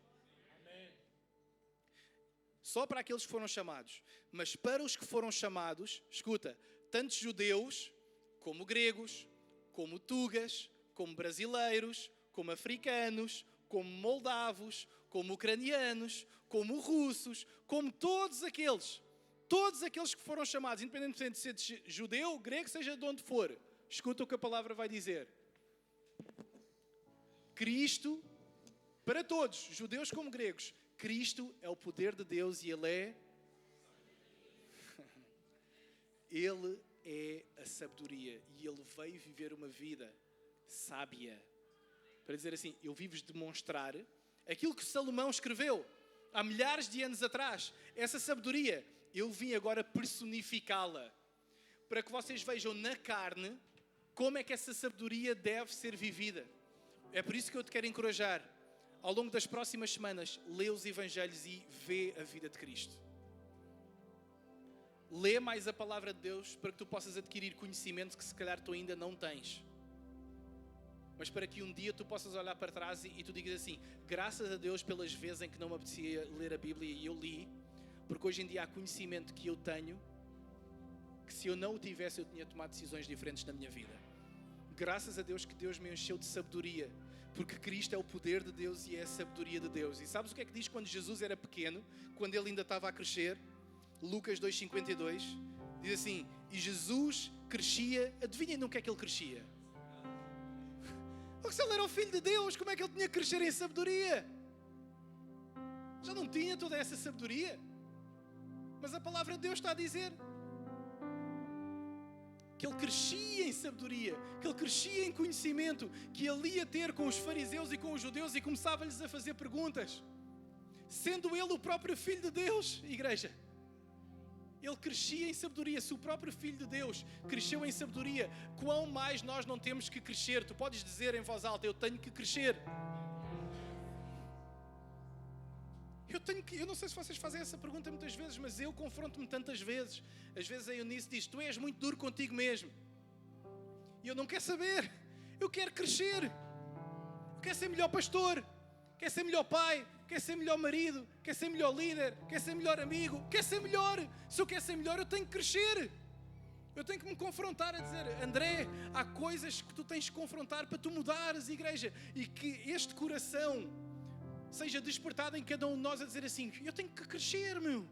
Amém. Só para aqueles que foram chamados. Mas para os que foram chamados, escuta, tanto judeus, como gregos, como tugas, como brasileiros, como africanos, como moldavos, como ucranianos, como russos, como todos aqueles que foram chamados, independentemente de ser judeu, grego, seja de onde for, escuta o que a palavra vai dizer. Cristo, para todos, judeus como gregos, Cristo é o poder de Deus e Ele é a sabedoria e Ele veio viver uma vida sábia. Para dizer assim, eu vivo demonstrar aquilo que Salomão escreveu há milhares de anos atrás. Essa sabedoria, eu vim agora personificá-la. Para que vocês vejam na carne como é que essa sabedoria deve ser vivida. É por isso que eu te quero encorajar. Ao longo das próximas semanas, lê os Evangelhos e vê a vida de Cristo. Lê mais a palavra de Deus para que tu possas adquirir conhecimento que se calhar tu ainda não tens. Mas para que um dia tu possas olhar para trás e tu digas assim, graças a Deus pelas vezes em que não me apetecia ler a Bíblia e eu li, porque hoje em dia há conhecimento que eu tenho, que se eu não o tivesse eu tinha tomado decisões diferentes na minha vida. Graças a Deus que Deus me encheu de sabedoria, porque Cristo é o poder de Deus e é a sabedoria de Deus. E sabes o que é que diz quando Jesus era pequeno, quando ele ainda estava a crescer? Lucas 2,52, diz assim, e Jesus crescia, adivinhem no que é que ele crescia? Porque se ele era o Filho de Deus, como é que ele tinha que crescer em sabedoria? Já não tinha toda essa sabedoria? Mas a palavra de Deus está a dizer que ele crescia em sabedoria, que ele crescia em conhecimento, que ele ia ter com os fariseus e com os judeus e começava-lhes a fazer perguntas. Sendo ele o próprio Filho de Deus, igreja. Ele crescia em sabedoria. Se o próprio Filho de Deus cresceu em sabedoria, quão mais nós não temos que crescer? Tu podes dizer em voz alta, eu tenho que crescer. Eu não sei se vocês fazem essa pergunta muitas vezes, mas eu confronto-me tantas vezes. Às vezes a Eunice diz, tu és muito duro contigo mesmo. E eu não quero saber. Eu quero crescer. Eu quero ser melhor pastor. quer ser melhor pai, quer ser melhor marido, quer ser melhor líder, quer ser melhor amigo, quer ser melhor. Se eu quero ser melhor, eu tenho que crescer. Eu tenho que me confrontar a dizer, André, há coisas que tu tens que confrontar para tu mudares, igreja. E que este coração seja despertado em cada um de nós a dizer assim, eu tenho que crescer, meu.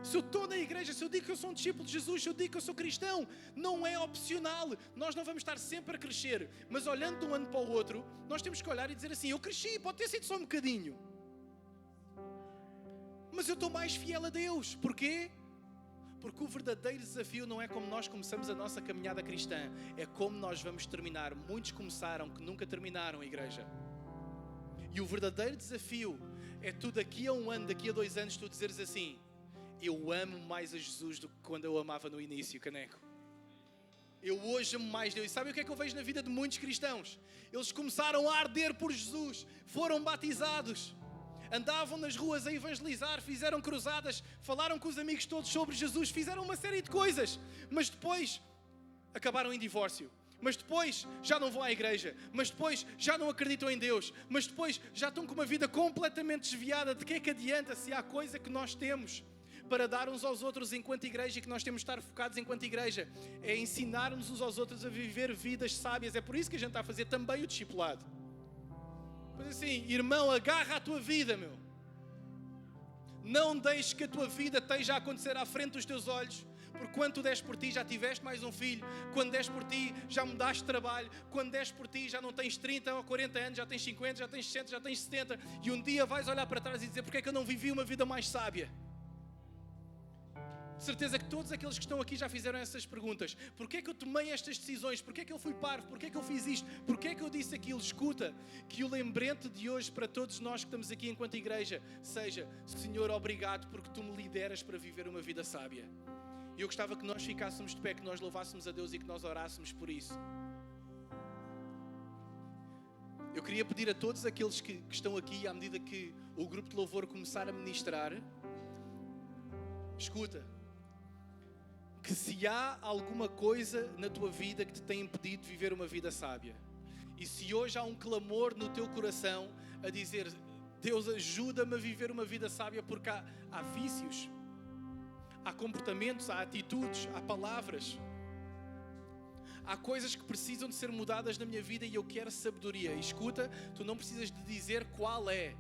Se eu estou na igreja, se eu digo que eu sou um discípulo de Jesus, se eu digo que eu sou cristão, não é opcional. Nós não vamos estar sempre a crescer. Mas olhando de um ano para o outro, nós temos que olhar e dizer assim, eu cresci, pode ter sido só um bocadinho. Mas eu estou mais fiel a Deus. Porquê? Porque o verdadeiro desafio não é como nós começamos a nossa caminhada cristã, é como nós vamos terminar. Muitos começaram que nunca terminaram, igreja. E o verdadeiro desafio é tu daqui a um ano, daqui a 2 anos, tu dizeres assim, eu amo mais a Jesus do que quando eu amava no início, caneco. Eu hoje amo mais Deus. E sabe o que é que eu vejo na vida de muitos cristãos? Eles começaram a arder por Jesus, foram batizados, andavam nas ruas a evangelizar, fizeram cruzadas, falaram com os amigos todos sobre Jesus, fizeram uma série de coisas, mas depois acabaram em divórcio. Mas depois já não vão à igreja, mas depois já não acreditam em Deus, mas depois já estão com uma vida completamente desviada. De que é que adianta se há coisa que nós temos para dar uns aos outros enquanto igreja e que nós temos de estar focados enquanto igreja? É ensinarmos uns aos outros a viver vidas sábias. É por isso que a gente está a fazer também o discipulado. Pois assim, irmão, agarra a tua vida, meu. Não deixes que a tua vida esteja a acontecer à frente dos teus olhos. Porque quando tu des por ti já tiveste mais um filho, quando des por ti já mudaste de trabalho, quando des por ti já não tens 30 ou 40 anos, já tens 50, já tens 60, já tens 70 e um dia vais olhar para trás e dizer, porque é que eu não vivi uma vida mais sábia? De certeza que todos aqueles que estão aqui já fizeram essas perguntas. Porquê é que eu tomei estas decisões? Porquê é que eu fui parvo? Porquê é que eu fiz isto? Porquê é que eu disse aquilo? Escuta, que o lembrete de hoje para todos nós que estamos aqui enquanto igreja seja, Senhor, obrigado porque tu me lideras para viver uma vida sábia. E eu gostava que nós ficássemos de pé, que nós louvássemos a Deus e que nós orássemos por isso. Eu queria pedir a todos aqueles que estão aqui, à medida que o grupo de louvor começar a ministrar, escuta, que se há alguma coisa na tua vida que te tem impedido de viver uma vida sábia, e se hoje há um clamor no teu coração a dizer, Deus ajuda-me a viver uma vida sábia, porque há vícios, há comportamentos, há atitudes, há palavras, há coisas que precisam de ser mudadas na minha vida e eu quero sabedoria. E escuta, tu não precisas de dizer qual é.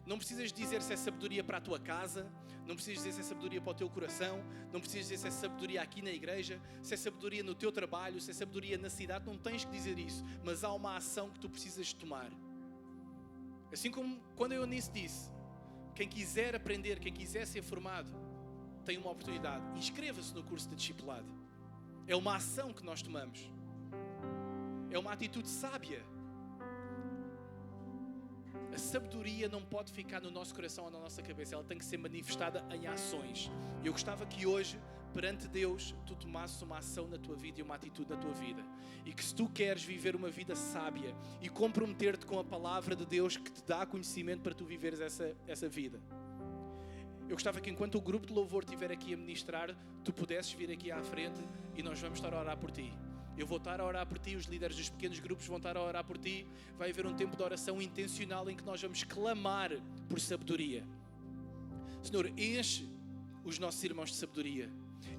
Não precisas dizer se é sabedoria para a tua casa, não precisas dizer se é sabedoria para o teu coração, não precisas dizer se é sabedoria aqui na igreja, se é sabedoria no teu trabalho, se é sabedoria na cidade, não tens que dizer isso, mas há uma ação que tu precisas tomar. Assim como quando eu nisso disse, quem quiser aprender, quem quiser ser formado, tem uma oportunidade. Inscreva-se no curso de discipulado. É uma ação que nós tomamos. É uma atitude sábia. A sabedoria não pode ficar no nosso coração ou na nossa cabeça. Ela tem que ser manifestada em ações. Eu gostava que hoje, perante Deus, tu tomasses uma ação na tua vida e uma atitude na tua vida. E que se tu queres viver uma vida sábia e comprometer-te com a palavra de Deus que te dá conhecimento para tu viveres essa vida. Eu gostava que enquanto o grupo de louvor estiver aqui a ministrar, tu pudesses vir aqui à frente e nós vamos estar a orar por ti. Eu vou estar a orar por ti, os líderes dos pequenos grupos vão estar a orar por ti. Vai haver um tempo de oração intencional em que nós vamos clamar por sabedoria. Senhor, enche os nossos irmãos de sabedoria.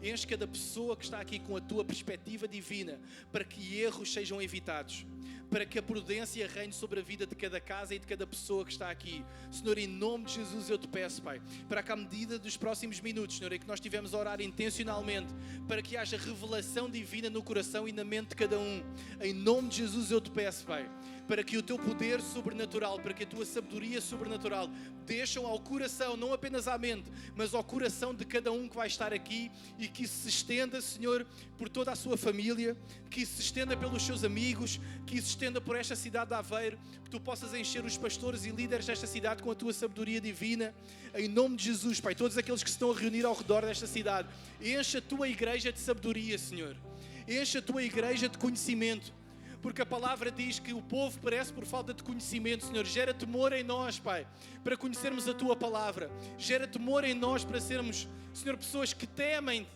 Enche cada pessoa que está aqui com a tua perspectiva divina para que erros sejam evitados, para que a prudência reine sobre a vida de cada casa e de cada pessoa que está aqui. Senhor, em nome de Jesus eu te peço, Pai, para que à medida dos próximos minutos, Senhor, em que nós estivemos a orar intencionalmente, para que haja revelação divina no coração e na mente de cada um. Em nome de Jesus eu te peço, Pai, para que o teu poder sobrenatural, para que a tua sabedoria sobrenatural deixam ao coração, não apenas à mente, mas ao coração de cada um que vai estar aqui e que isso se estenda, Senhor, por toda a sua família, que isso se estenda pelos seus amigos, que isso se estenda por esta cidade de Aveiro, que tu possas encher os pastores e líderes desta cidade com a tua sabedoria divina, em nome de Jesus, Pai, todos aqueles que se estão a reunir ao redor desta cidade, enche a tua igreja de sabedoria, Senhor, enche a tua igreja de conhecimento, porque a palavra diz que o povo perece por falta de conhecimento, Senhor. Gera temor em nós, Pai, para conhecermos a Tua palavra. Gera temor em nós para sermos, Senhor, pessoas que temem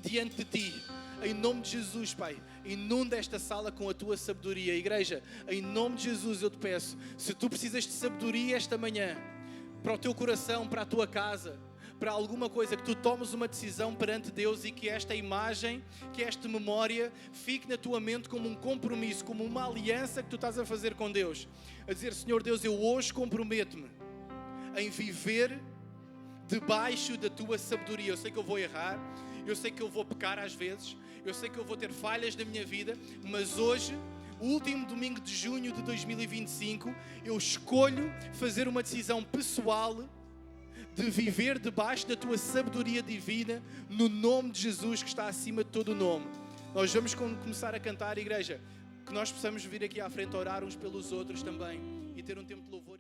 diante de Ti. Em nome de Jesus, Pai, inunda esta sala com a tua sabedoria. Igreja, em nome de Jesus eu te peço, se tu precisas de sabedoria esta manhã, para o teu coração, para a tua casa, para alguma coisa, que tu tomes uma decisão perante Deus e que esta imagem, que esta memória fique na tua mente como um compromisso, como uma aliança que tu estás a fazer com Deus. A dizer, Senhor Deus, eu hoje comprometo-me em viver debaixo da tua sabedoria. Eu sei que eu vou errar, eu sei que eu vou pecar às vezes, eu sei que eu vou ter falhas na minha vida, mas hoje, o último domingo de junho de 2025, eu escolho fazer uma decisão pessoal de viver debaixo da tua sabedoria divina, no nome de Jesus, que está acima de todo o nome. Nós vamos começar a cantar, igreja, que nós possamos vir aqui à frente orar uns pelos outros também e ter um tempo de louvor.